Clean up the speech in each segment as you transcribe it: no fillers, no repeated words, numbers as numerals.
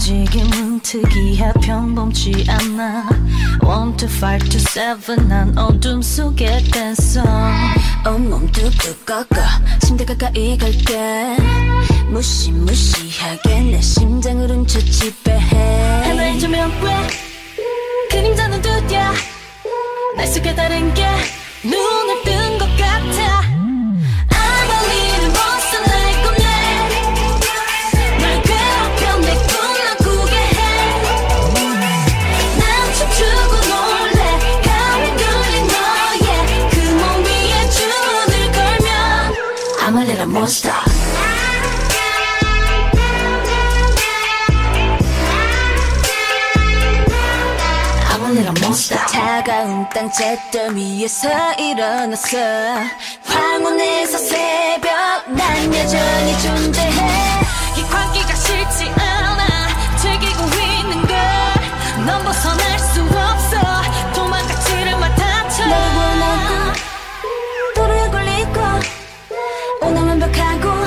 움직임은 특이해 평범치 않아 1, 2, 5, 2, 7 난 어둠 속에 댄서 온몸 뚝뚝 꺾어 침대 가까이 갈게 무시무시하게 내 심장을 훔쳐 지배해 하나의 조명 왜 그림자는 두드려 날 속에 다른 게 눈을 뜬 것 같아 I'm a little monster like 널 괴롭혀 내 꿈만 꾸게 해 난 춤추고 놀래 가위 눌린 너의 그 몸 위에 줄을 걸면 I'm a little monster 차가운 땅 잿더미 위에서 일어났어 황혼에서 새벽 난 여전히 존재해 이 광기가 싫지 않아 즐기고 있는 걸 넌 벗어날 수 없어 도망가지를 마 다쳐 널 원하고 도로에 걸리고 오늘 완벽하고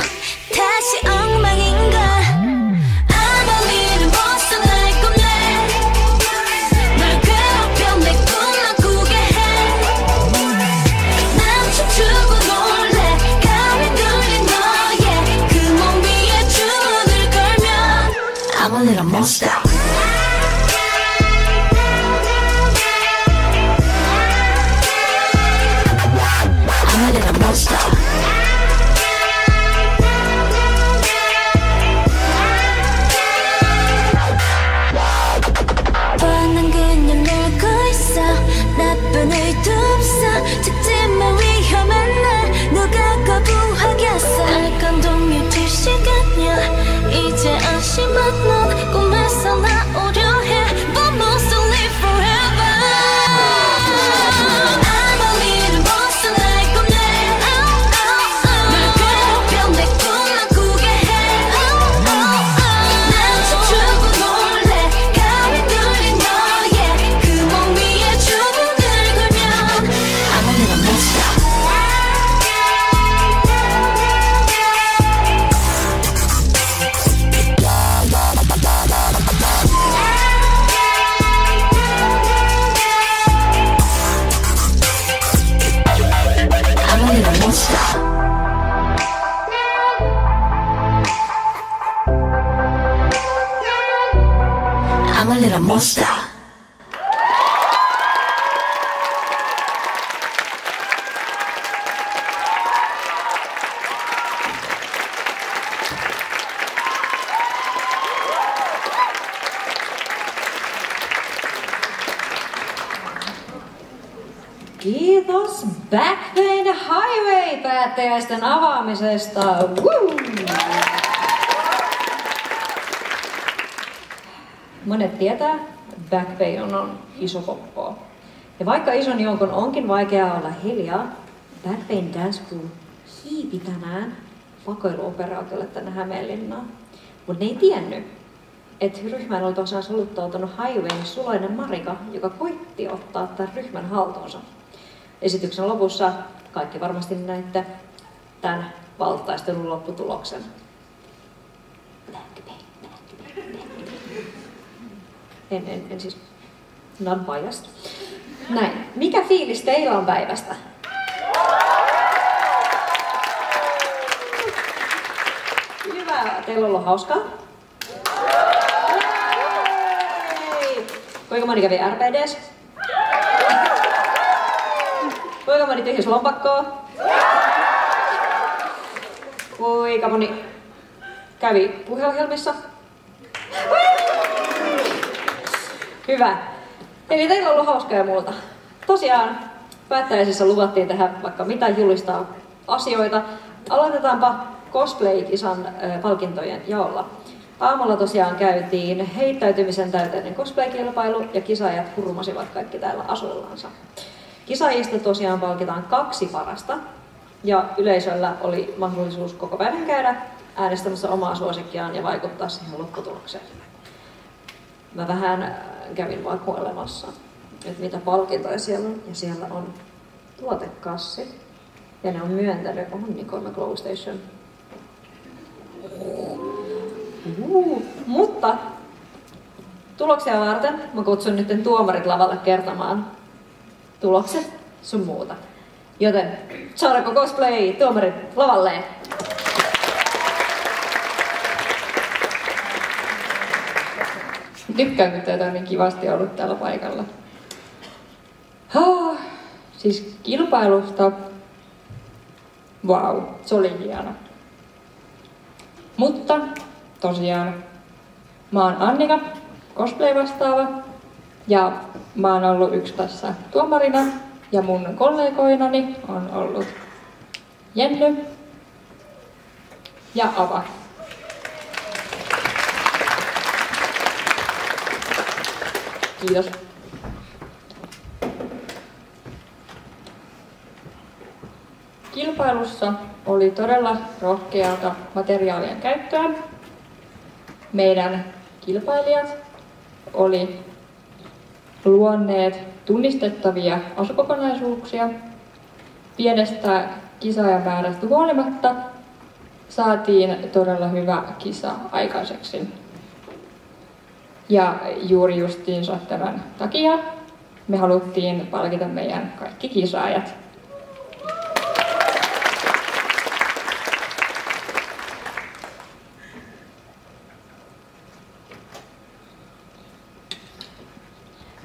다시 엉망인가 I'm a little monster I'm a little monster 뻔한 그냥 놀고 있어 나쁜 의도 없어 죽지만 위험한 날 누가 거부하겠어 알감동 뮤트 시간이야 이제 안심한 넌 꿈에서 나오려 해 But must live forever I'm a little monster like 널 괴롭혀 내 꿈만 꾸게 해 난 춤추고 놀래 가위 눌린 너의 그 몸 위에 주문을 걸면 I'm a little monster I'm a little monster. Kiitos Backpain Highway-päättäjäisten avaamisesta. Woo! Monet tietää, Backpain on iso poppoa. Ja vaikka ison joukon onkin vaikeaa olla hiljaa, Backpain Dance Crew hiipi tänään vakoiluoperaatiolle tänne Hämeenlinnaan. Mutta ne ei tiennyt, että ryhmään oli tosiaan soluttautunut Highwayn suloinen Marika, joka koitti ottaa tämän ryhmän haltuunsa. Esityksen lopussa kaikki varmasti näitte tämän valtaistelun lopputuloksen. En siis non-biased. Näin. Mikä fiilis teillä on päivästä? Hyvä. Teillä on ollut hauskaa? Kuinka moni kävi RPDs? Kuinka moni tyhjäs lompakkoa? Kuinka moni kävi puheohjelmissa? Hyvä. Eli teillä on ollut hauskaa ja muuta. Tosiaan päättäjäisissä luvattiin tehdä vaikka mitä julistaa asioita. Aloitetaanpa Cosplay-kisan palkintojen jaolla. Aamulla tosiaan käytiin heittäytymisen täyteinen cosplay-kilpailu ja kisaajat hurmasivat kaikki täällä asuillansa. Kisaajista tosiaan palkitaan 2 parasta ja yleisöllä oli mahdollisuus koko päivän käydä äänestämässä omaa suosikkiaan ja vaikuttaa siihen lopputulokseen. Mä vähän kävin vakuulemassa, että mitä palkintoja siellä on, ja siellä on tuotekassi ja ne on myöntänyt Onnikoima Glow Station. Mutta tuloksia varten mä kutsun nyt tuomarit lavalle kertomaan tulokset sun muuta. Joten Charco Cosplay, tuomarit lavalle! Tykkään, kun teitä on niin kivasti ollut täällä paikalla. Siis kilpailusta, vau, se oli hieno. Mutta tosiaan, mä oon Annika, cosplay vastaava, ja mä oon ollut yksi tässä tuomarina, ja mun kollegoinani on ollut Jenny ja Ava. Kiitos. Kilpailussa oli todella rohkeata materiaalien käyttöä. Meidän kilpailijat oli luonneet tunnistettavia asukokonaisuuksia. Pienestä kisaajamäärästä huolimatta saatiin todella hyvä kisa aikaiseksi. Ja juuri justiinsa tämän takia me haluttiin palkita meidän kaikki kisaajat.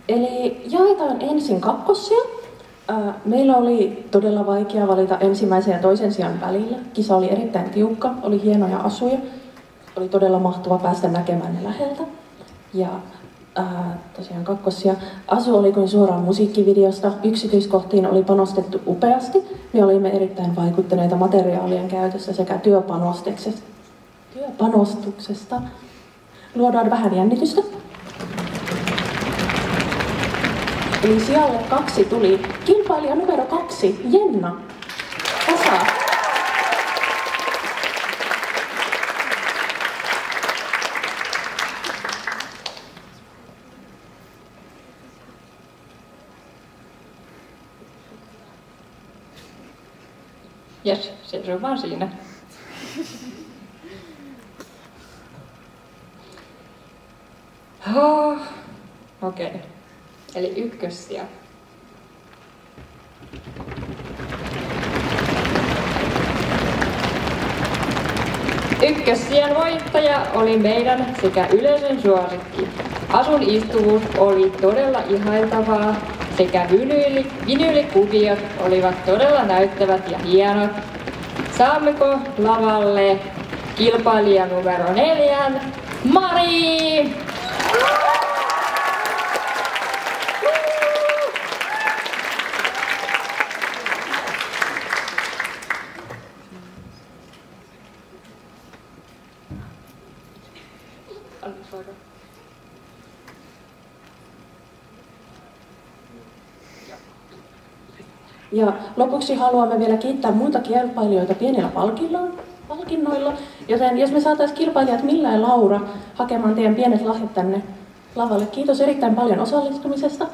Eli jaetaan ensin kakkosia. Meillä oli todella vaikea valita ensimmäisen ja toisen sijan välillä. Kisa oli erittäin tiukka, oli hienoja asuja. Oli todella mahtava päästä näkemään ne läheltä. Ja tosiaan kakkosia. Asu oli kuin suoraan musiikkivideosta. Yksityiskohtiin oli panostettu upeasti. Me olimme erittäin vaikuttuneita materiaalien käytössä sekä työpanostuksesta. Luodaan vähän jännitystä. Eli sijalle 2 tuli kilpailija numero 2, Jenna. Osa. Jes, se on vaan siinä. Okei. Eli ykkössiä. Ykkössijan voittaja oli meidän sekä yleisön suosikki. Asun istuvuus oli todella ihailtavaa sekä vinyylikkuviot olivat todella näyttävät ja hienot. Saammeko lavalle kilpailija numero 4, Mari! Ja lopuksi haluamme vielä kiittää muita kilpailijoita pienillä palkinnoilla. Joten jos me saataisiin kilpailijat Milla ja Laura hakemaan teidän pienet lahjat tänne lavalle. Kiitos erittäin paljon osallistumisesta.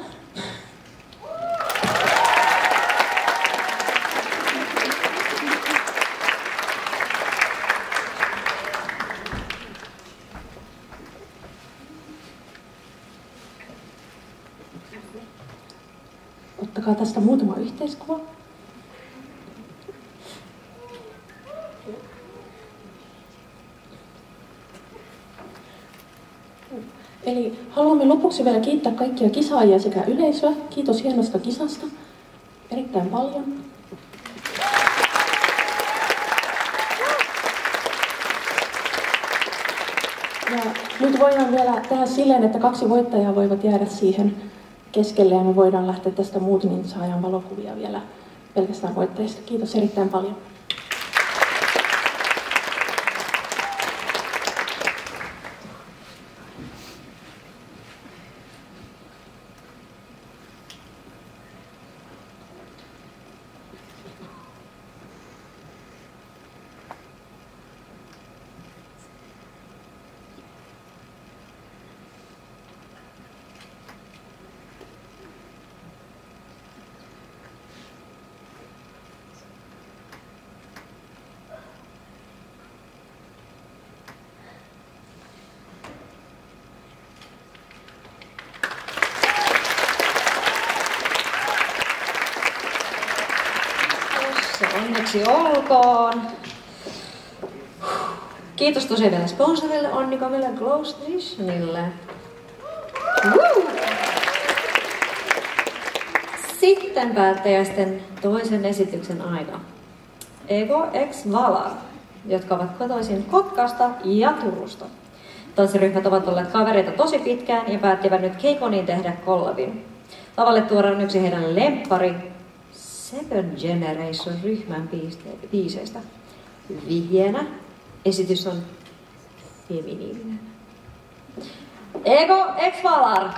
Ottakaa tästä muutama yhteiskuva. Eli haluamme lopuksi vielä kiittää kaikkia kisaajia sekä yleisöä. Kiitos hienosta kisasta. Erittäin paljon. Ja nyt voidaan vielä tehdä silleen, että 2 voittajaa voivat jäädä siihen keskelle ja me voidaan lähteä tästä muut, niin saadaan valokuvia vielä pelkästään voittajista. Kiitos erittäin paljon. Onneksi olkoon. Kiitos tosiaan vielä sponsorille Onnikomille ja Glow Stationille. Sitten päättäjäisten toisen esityksen aika. Ego x Valar, jotka ovat kotoisin Kotkasta ja Turusta. Tanssiryhmät ovat olleet kavereita tosi pitkään ja päättivät nyt Keikoniin tehdä kollabin. Lavalle tuodaan yksi heidän lemppari Seven Generation ryhmän biiseistä. Vihjeenä esitys on feminiininen. Ego x Valar!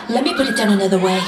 Let me put it down another way.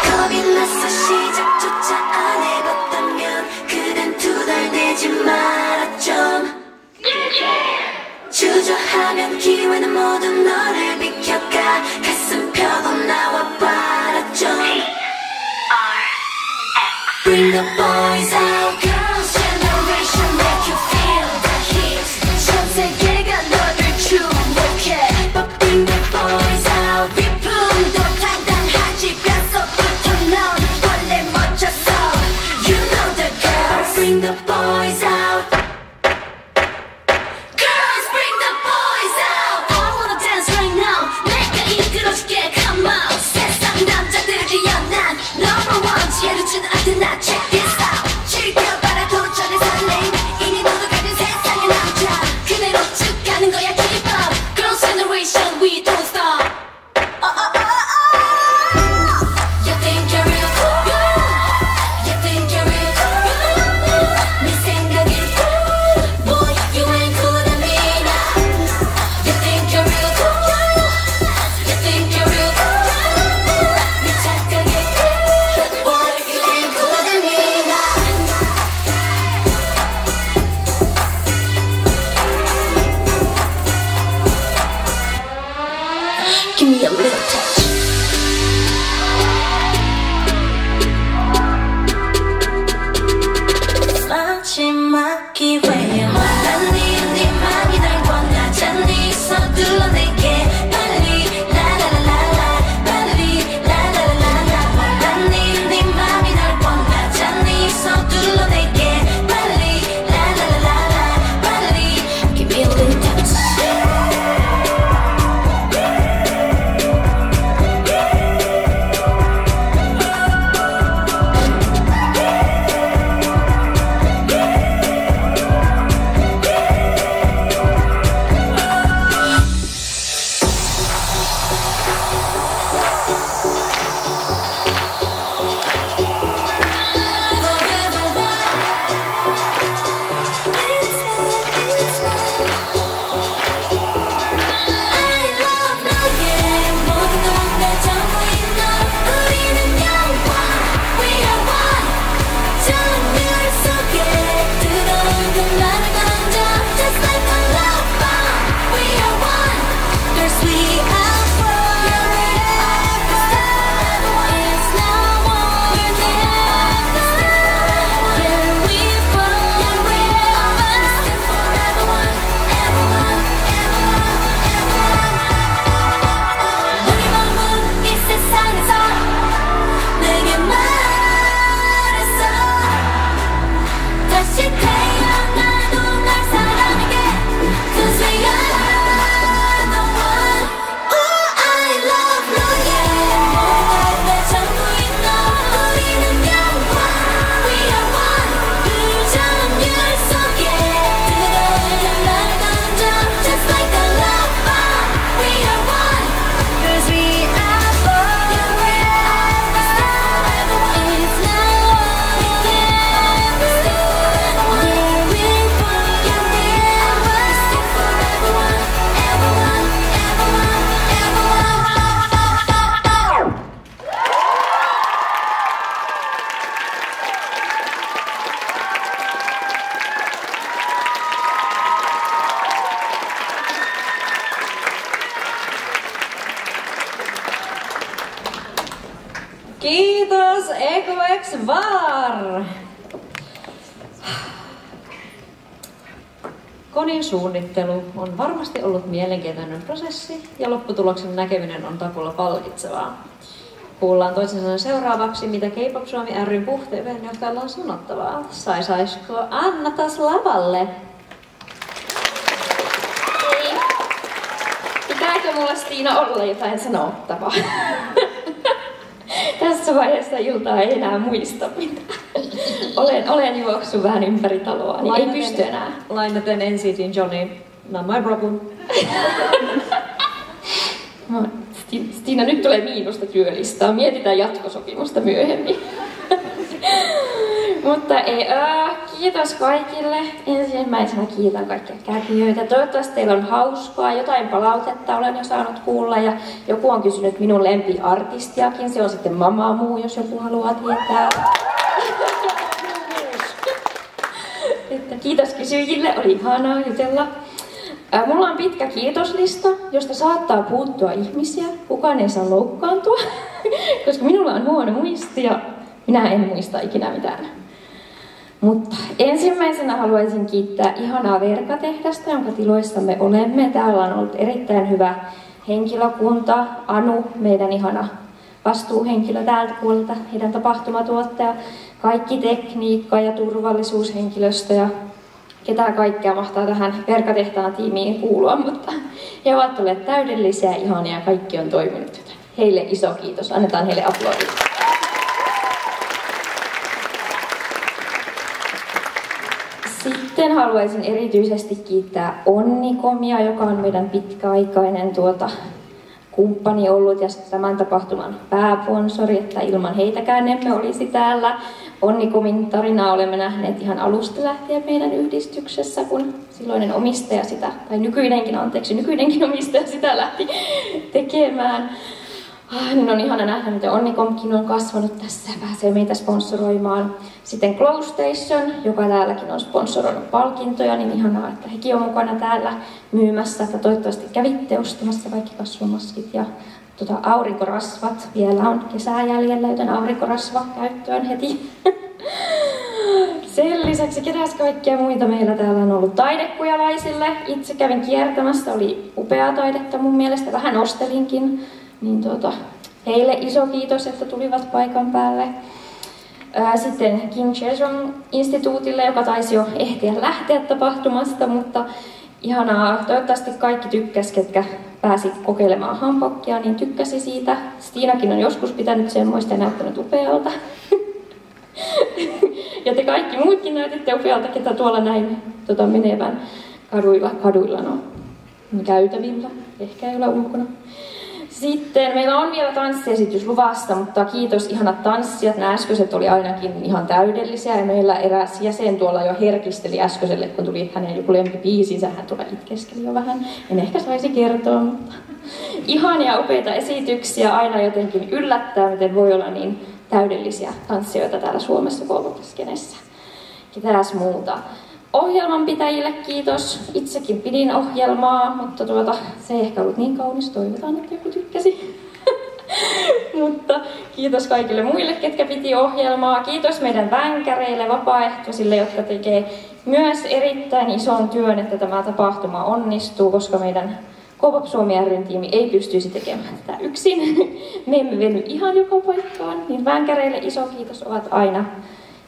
겁이 나서 시작조차 안 해봤다면 그댄 투덜대지 마라 좀 주저하면 기회는 모두 너를 비켜가 가슴 펴고 나와봐라 좀 Bring the boys out Girls generation make you feel the heat 전 세계가 너를 주목해 But bring the boys out 비품도 당당하지 뼛속부터 넌 원래 멋졌어 You know the girls Bring the boys out Girls bring the boys out I wanna dance right now 내가 이끌어줄게 come on 세상 남자들이여 난 number one 지혜를 주는 아트나 check this out 즐겨봐라 도전의 설레임 이미 모두 가진 세상의 남자 그대로 쭉 가는 거야 keep up Girls generation we don't stop You think you're real cool You think you're real cool 네 생각이 Boy you ain't cool than me now You think you're real cool You think you're real cool 네 착각이 Boy you ain't cool than me now Give me a little touch 마지막 기회야 네 맘이 날 원하잖니 서둘러 내게 빨리 라라라라라 빨리 라라라라라 네 맘이 날 원하잖니 서둘러 내게 빨리 라라라라라 빨리 Give me a little touch Kiitos EcoX VAR! Konin suunnittelu on varmasti ollut mielenkiintoinen prosessi ja lopputuloksen näkeminen on takulla palkitsevaa. Kuullaan toisensa seuraavaksi, mitä K-pop Suomi ry:n puheenjohtajalla on sanottavaa. Saisiko Anna taas lavalle? Hei. Pitääkö mulla Stiina olla jotain sanottavaa? Tässä vaiheessa iltaa ei enää muista mitään. Olen juoksut vähän ympäri taloa, niin ei pysty enää. Lainaten NCT:n Johnny, not my problem. Stiina, nyt tulee miinusta työlistaa. Mietitään jatkosopimusta myöhemmin. Mutta ei, kiitos kaikille. Ensimmäisenä kiitän kaikkia kävijöitä. Toivottavasti teillä on hauskaa. Jotain palautetta olen jo saanut kuulla. Ja joku on kysynyt minun lempiartistiakin. Se on sitten Mamamoo, jos joku haluaa tietää. Että kiitos kysyjille. Oli ihanaa jutella. Mulla on pitkä kiitoslista, josta saattaa puuttua ihmisiä. Kukaan ei saa loukkaantua, koska minulla on huono muisti ja minä en muista ikinä mitään. Mutta ensimmäisenä haluaisin kiittää ihanaa Verkatehdasta, jonka tiloissamme olemme. Täällä on ollut erittäin hyvä henkilökunta. Anu, meidän ihana vastuuhenkilö täältä puolelta, heidän tapahtumatuottaja. Kaikki tekniikka ja turvallisuushenkilöstö ja ketä kaikkea mahtaa tähän Verkatehtaan tiimiin kuulua, mutta he ovat olleet täydellisiä ja ihania ja kaikki on toiminut. Heille iso kiitos. Annetaan heille aplodit. Sitten haluaisin erityisesti kiittää Onnicomia, joka on meidän pitkäaikainen kumppani ollut ja tämän tapahtuman pääsponsori, että ilman heitäkään emme olisi täällä. Onnicomin tarinaa olemme nähneet ihan alusta lähtien meidän yhdistyksessä, kun silloinen omistaja sitä, tai nykyinenkin omistaja sitä lähti tekemään. Niin on ihana nähdä, miten Onnicomkin on kasvanut tässä ja pääsee meitä sponsoroimaan. Sitten Glow Station, joka täälläkin on sponsoroinut palkintoja, niin ihanaa, että hekin on mukana täällä myymässä. Että toivottavasti kävitte ostamassa kaikki kasvomaskit ja aurinkorasvat. Vielä on kesää jäljellä, joten aurinkorasva käyttöön heti. Sen lisäksi ketäs kaikkia muita meillä täällä on ollut taidekujalaisille. Itse kävin kiertämässä, oli upeaa taidetta mun mielestä, vähän ostelinkin. Niin heille iso kiitos, että tulivat paikan päälle. Sitten Kim Chae-jong-instituutille, joka taisi jo ehtiä lähteä tapahtumasta, mutta ihanaa. Toivottavasti kaikki tykkäs, ketkä pääsi kokeilemaan hanbokkia, niin tykkäsi siitä. Stiinakin on joskus pitänyt semmoista ja näyttänyt upealta. Ja te kaikki muutkin näytitte upealta, ketä tuolla näin menevän kaduilla, käytävillä, ehkä ei ole ulkona. Sitten meillä on vielä tanssiesitys luvassa, mutta kiitos ihanat tanssijat. Nämä äskeiset oli ainakin ihan täydellisiä ja meillä eräs jäsen tuolla jo herkisteli äskeiselle, kun tuli hänen joku lempibiisinsä. Hän tuolla itkeskeli jo vähän. En ehkä saisi kertoa, mutta ihania upeita esityksiä. Aina jotenkin yllättää, miten voi olla niin täydellisiä tanssijoita täällä Suomessa K-pop-skenessä. Ketäs muuta? Ohjelmanpitäjille kiitos. Itsekin pidin ohjelmaa, mutta se ei ehkä ollut niin kaunis. Toivotaan, että joku tykkäsi. Mutta kiitos kaikille muille, ketkä piti ohjelmaa. Kiitos meidän vänkäreille, vapaaehtoisille, jotka tekee myös erittäin ison työn, että tämä tapahtuma onnistuu, koska meidän K-pop Suomi ry:n tiimi ei pystyisi tekemään tätä yksin. Me emme veny ihan joka paikkaan, niin vänkäreille iso kiitos, ovat aina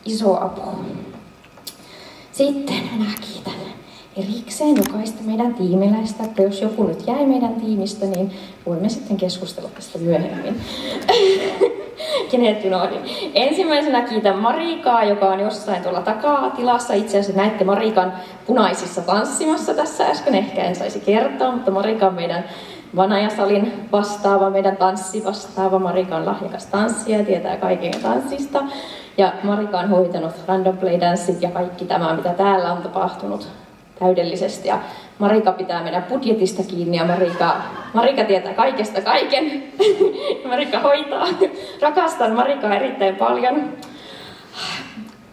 iso apu. Sitten minä kiitän erikseen jokaista meidän tiimiläistä, että jos joku nyt jäi meidän tiimistä, niin voimme sitten keskustella tästä myöhemmin. Kenet unohdin. Ensimmäisenä kiitän Marikaa, joka on jossain tuolla takatilassa. Itse asiassa näitte Marikan punaisissa tanssimassa tässä äsken. Ehkä en saisi kertoa, mutta Marika on meidän Vanajasalin vastaava, meidän tanssivastaava. Marika on lahjakas tanssija ja tietää kaiken tanssista. Ja Marika on hoitanut Random Play Danceit ja kaikki tämä, mitä täällä on tapahtunut täydellisesti. Ja Marika pitää meidän budjetista kiinni ja Marika tietää kaikesta kaiken. Marika hoitaa. Rakastan Marikaa erittäin paljon.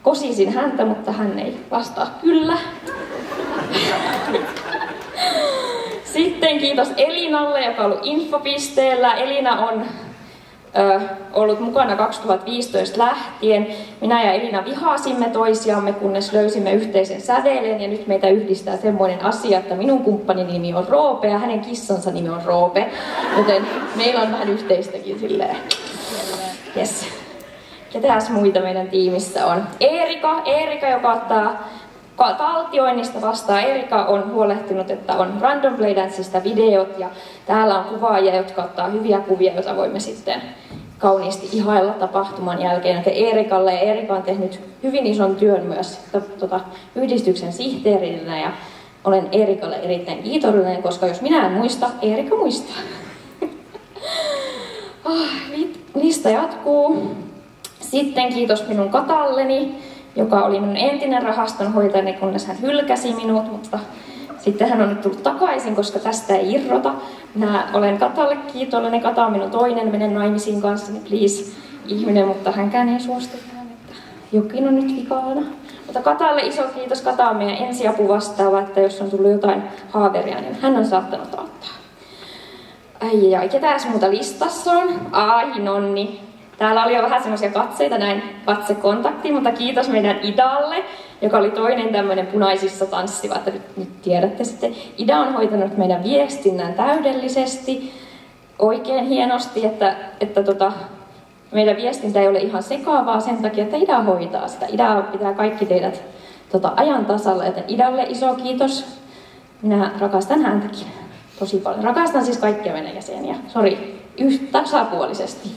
Kosisin häntä, mutta hän ei vastaa kyllä. Sitten kiitos Elinalle, joka on ollut infopisteellä. Elina on ollut mukana 2015 lähtien. Minä ja Elina vihasimme toisiamme, kunnes löysimme yhteisen sävelen ja nyt meitä yhdistää semmoinen asia, että minun kumppanin nimi on Roope ja hänen kissansa nimi on Roope. Joten meillä on vähän yhteistäkin silleen. Yes. Ketäs muita meidän tiimissä on? Eerika, joka ottaa taltioinnista vastaan. Eerika on huolehtinut, että on Random Play Danceista videot ja täällä on kuvaajia, jotka ottaa hyviä kuvia, joita voimme sitten kauniisti ihailla tapahtuman jälkeen. Joten Eerika on tehnyt hyvin ison työn myös yhdistyksen sihteerinä ja olen Eerikalle erittäin kiitollinen, koska jos minä en muista, Eerika muistaa. Lista jatkuu. Sitten kiitos minun Katalleni, joka oli minun entinen rahastonhoitajani, kunnes hän hylkäsi minut, mutta sitten hän on nyt tullut takaisin, koska tästä ei irrota. Minä olen Katalle kiitollinen. Kata on minun toinen, menen naimisiin kanssani, please, ihminen, mutta hänkään ei suostu tähän, että jokin on nyt vikana. Mutta Katalle iso kiitos. Kata on meidän ensiapuvastaava, että jos on tullut jotain haaveria, niin hän on saattanut auttaa. Ai, ketäs muuta listassa on? Ai, Nonni. Täällä oli jo vähän semmoisia katseita, näin katsekontaktiin, mutta kiitos meidän Idalle, joka oli toinen tämmöinen punaisissa tanssiva, että nyt tiedätte sitten. Ida on hoitanut meidän viestinnän täydellisesti, oikein hienosti, että meidän viestintä ei ole ihan sekaavaa sen takia, että Ida hoitaa sitä. Ida pitää kaikki teidät ajan tasalla, joten Idalle iso kiitos. Minä rakastan häntäkin tosi paljon. Rakastan siis kaikkia meidän jäseniä, tasapuolisesti.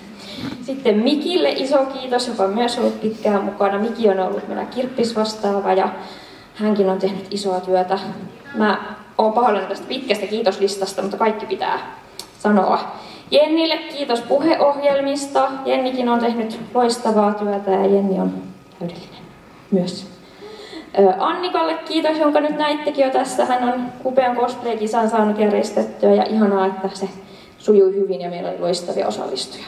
Sitten Mikille iso kiitos, joka on myös ollut pitkään mukana. Miki on ollut meillä kirppisvastaava ja hänkin on tehnyt isoa työtä. Mä oon pahoillani tästä pitkästä kiitoslistasta, mutta kaikki pitää sanoa. Jennille kiitos puheohjelmista. Jennikin on tehnyt loistavaa työtä ja Jenni on täydellinen myös. Annikalle kiitos, jonka nyt näittekin jo tässä. Hän on upean cosplay-kisan saanut järjestettyä ja ihanaa, että se sujui hyvin ja meillä oli loistavia osallistujia.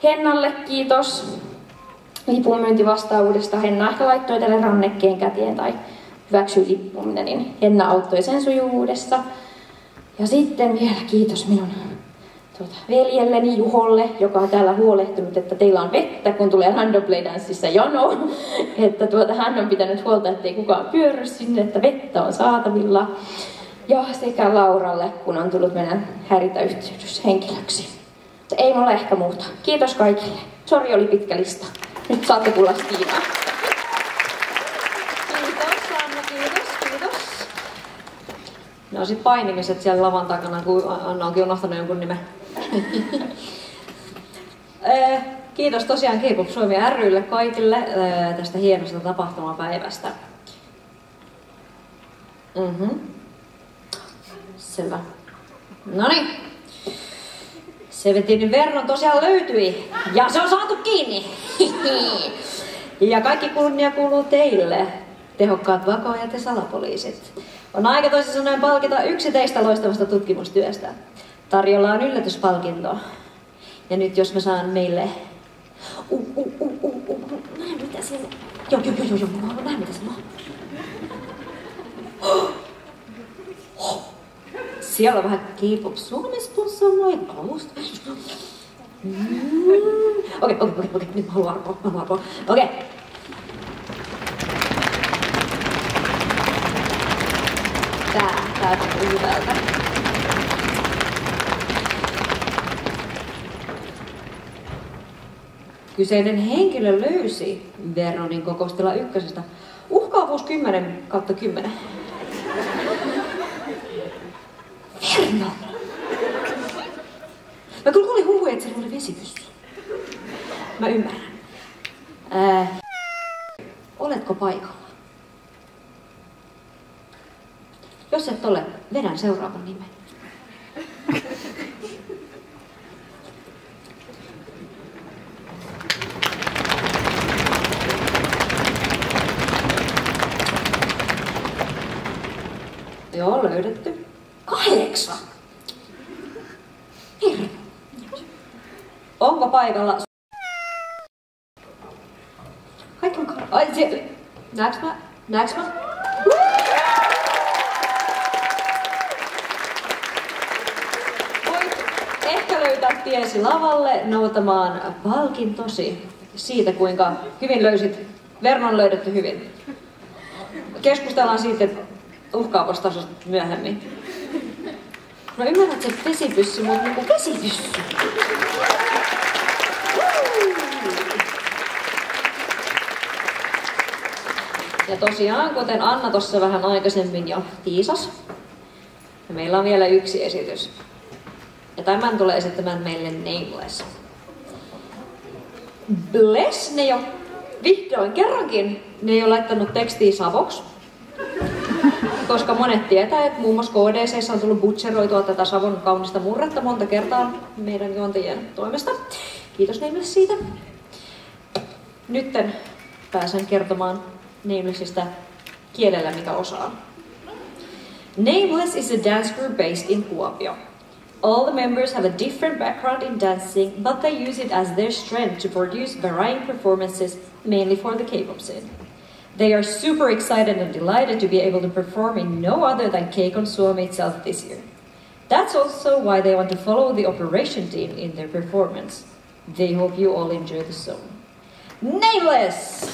Hennalle kiitos lipunmyyntivastaavuudesta. Henna ehkä laittoi tälle rannekkeen käteen tai hyväksyi lippuminen, niin Henna auttoi sen sujuvuudessa. Ja sitten vielä kiitos minun veljelleni Juholle, joka on täällä huolehtunut, että teillä on vettä, kun tulee Random Play Danceissa jono. Että hän on pitänyt huolta, ettei kukaan pyörry sinne, että vettä on saatavilla. Ja sekä Lauralle, kun on tullut meidän häiritäyhteydyshenkilöksi. Ei mulla ehkä muuta. Kiitos kaikille. Sori, oli pitkä lista. Nyt saatte kuulla Stiinaa. Kiitos, Anna, kiitos. No sit painimiset siellä lavan takana, kun Anna onkin unohtanut jonkun nimen. Kiitos tosiaan K-pop Suomi ry:lle kaikille tästä hienosta tapahtumapäivästä. Selvä. Noniin. Seventinin Vernon tosiaan löytyi ja se on saatu kiinni. Ja kaikki kunnia kuuluu teille, tehokkaat vakoajat ja salapoliisit. On aika toisin sanoen palkita yksi teistä loistavasta tutkimustyöstä. Tarjolla on yllätyspalkinto. Ja nyt jos mä saan meille... Näin mitä se on. Joo, mä haluan nähdä mitä se on. Siellä on vähän K-pop Suomen sponsoroi alusta. Okei, nyt mä haluan arpoa. Okei. Tää tuntuu hyvältä. Kyseinen henkilö löysi Vernonin Kokostela ykkösestä uhkaavuus 10/10. Vernon! Mä kyllä kuulin huhuja, että siellä oli vesipyssy. Mä ymmärrän. Oletko paikalla? Jos et ole, vedän seuraavan nimen. Joo, löydetty. 8. Hirveä. Onko paikalla? Kaikki on ai se. Näeks mä? Voit ehkä löytää piesi lavalle noutamaan palkintosi siitä, kuinka hyvin löysit. Vernon löydetty hyvin. Keskustellaan siitä, että uhkaako tasosta myöhemmin. Mä ymmärrän, että se vesipyssy, mutta niinku vesipyssy. Ja tosiaan, kuten Anna tuossa vähän aikaisemmin jo tiisas, meillä on vielä yksi esitys. Ja tämän tulee esittämään meille Nameless. Bless, ne jo vihdoin kerrankin, ne ei ole laittanut tekstiin savoksi. Koska monet tietää, että muun muassa KDC:ssä on tullut butcheroitua tätä savon kaunista murretta monta kertaa meidän juontajien toimesta. Kiitos Nameless siitä. Nytten pääsen kertomaan Namelessista kielellä, mikä osaan. Nameless is a dance group based in Kuopio. All the members have a different background in dancing, but they use it as their strength to produce varying performances, mainly for the K-pop scene. They are super excited and delighted to be able to perform in no other than KCON Suomi itself this year. That's also why they want to follow the operation team in their performance. They hope you all enjoy the song. Nameless!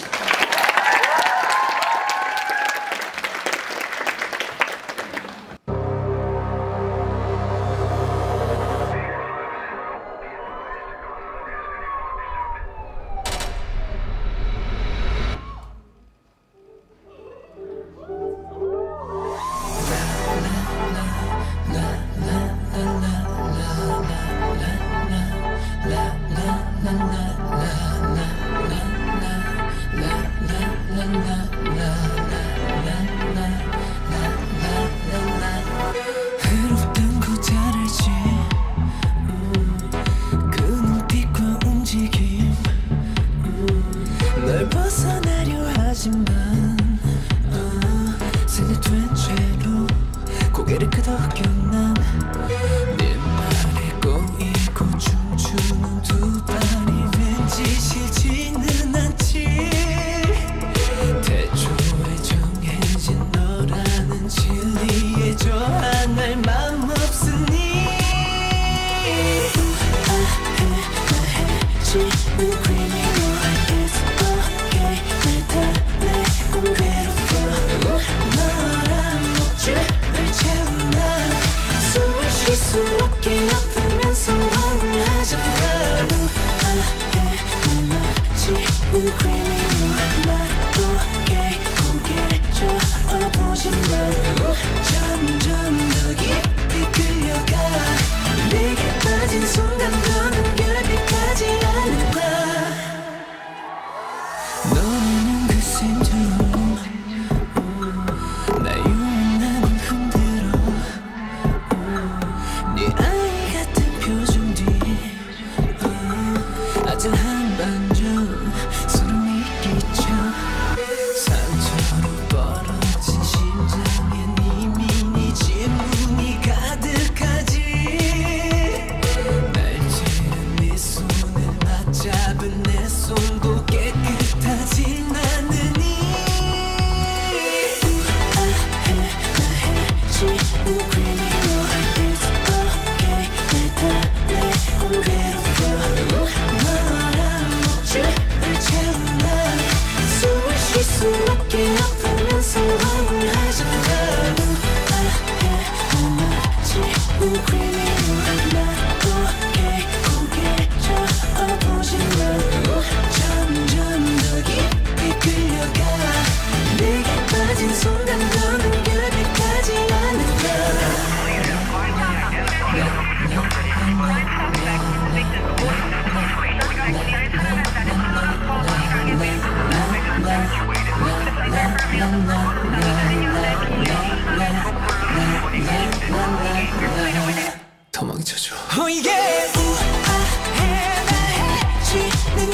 도망쳐줘. Oh yeah, 우아해지는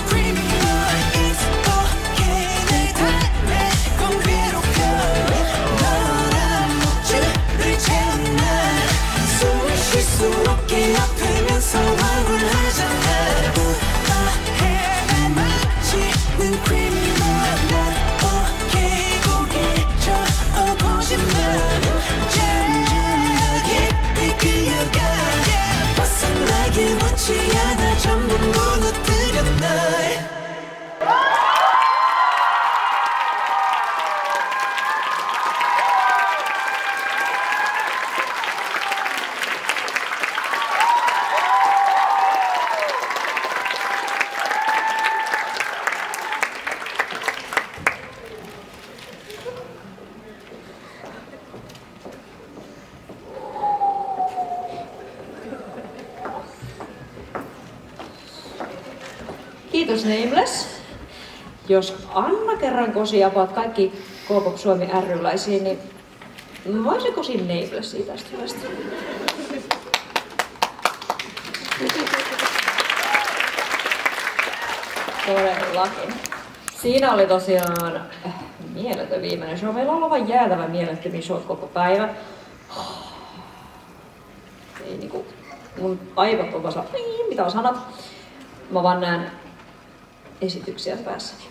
criminal. It's okay, 내 탓에 건 괴롭혀. 너란 목줄을 채운 날 숨을 쉴 수 없게 아프면서 황홀하잖아. 우아해지는 criminal. 난 okay 고개 저어보지 마. 점점 더 깊이 끌려가. 벗어나길 Kiitos Nameless. Jos Anna kerran kosi apaat kaikki K-pop Suomi ry-läisiin, niin mä se kosin Namelessia tästä hyvästä. Todellakin. Siinä oli tosiaan mieletön viimeinen show. Meillä on ollut vain jäätävän mielettömiä showt koko päivä. Ei niinku, mun aivot on vasta, mitä on sanat. Mä vaan näen esityksiä päässäni.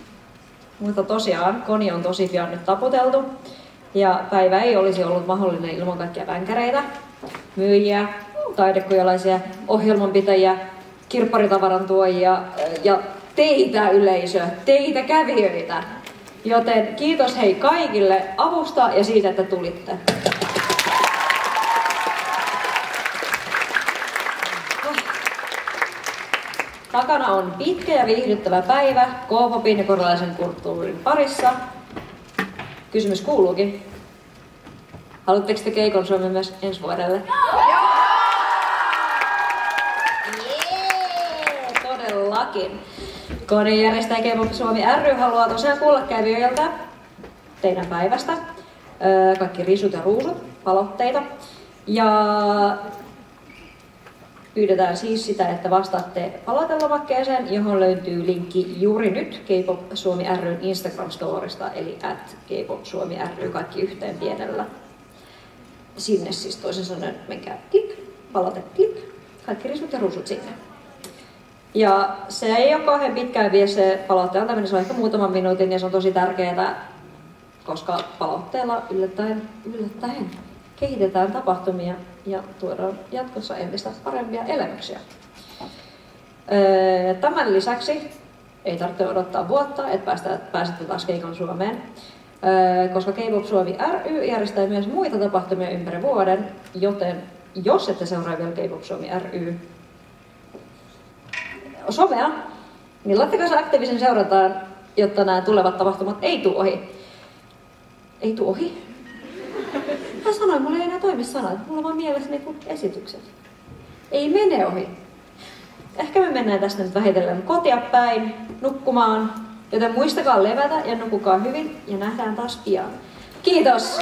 Mutta tosiaan, Koni on tosi pian nyt taputeltu. Ja päivä ei olisi ollut mahdollinen ilman kaikkia vänkäreitä, myyjiä, taidekujalaisia, ohjelmanpitäjiä, kirpparitavaran tuojia ja teitä yleisö, teitä kävijöitä. Joten kiitos hei kaikille avusta ja siitä, että tulitte. Takana on pitkä ja viihdyttävä päivä K-popin ja korealaisen kulttuurin parissa. Kysymys kuuluukin. Haluatteko te Keikon Suomen myös ensi vuodelle? Todellakin. Koni järjestää K-pop Suomi ry haluaa tosiaan kuulla kävijöiltä teidän päivästä. Kaikki risut ja ruusut, palautteita. Ja pyydetään siis sitä, että vastaatte palautelomakkeeseen, johon löytyy linkki juuri nyt K-pop Suomi ryn Instagram-storista, eli @K-pop Suomi ry, kaikki yhteen pienellä. Sinne siis toisin sanoen, menkää klik, palaute klik, kaikki risut ja ruusut sinne. Ja se ei ole kauhean pitkään vie se palautteen antaminen, se on ehkä muutaman minuutin ja se on tosi tärkeää, koska palautteella yllättäen kehitetään tapahtumia ja tuodaan jatkossa entistä parempia elämyksiä. Tämän lisäksi ei tarvitse odottaa vuotta, että pääsette taas Keikon Suomeen, koska K-pop Suomi ry järjestää myös muita tapahtumia ympäri vuoden, joten jos ette seuraa vielä K-pop Suomi ry somea, niin laittakaa se aktiivisen seurataan, jotta nämä tulevat tapahtumat ei tule ohi. Ei tule ohi? Hän sanoi, mulla ei enää toimi sanat, mulla on vaan mielessä niinku esitykset. Ei mene ohi. Ehkä me mennään tästä nyt vähitellen kotia päin, nukkumaan, joten muistakaa levätä ja nukkukaa hyvin ja nähdään taas pian. Kiitos!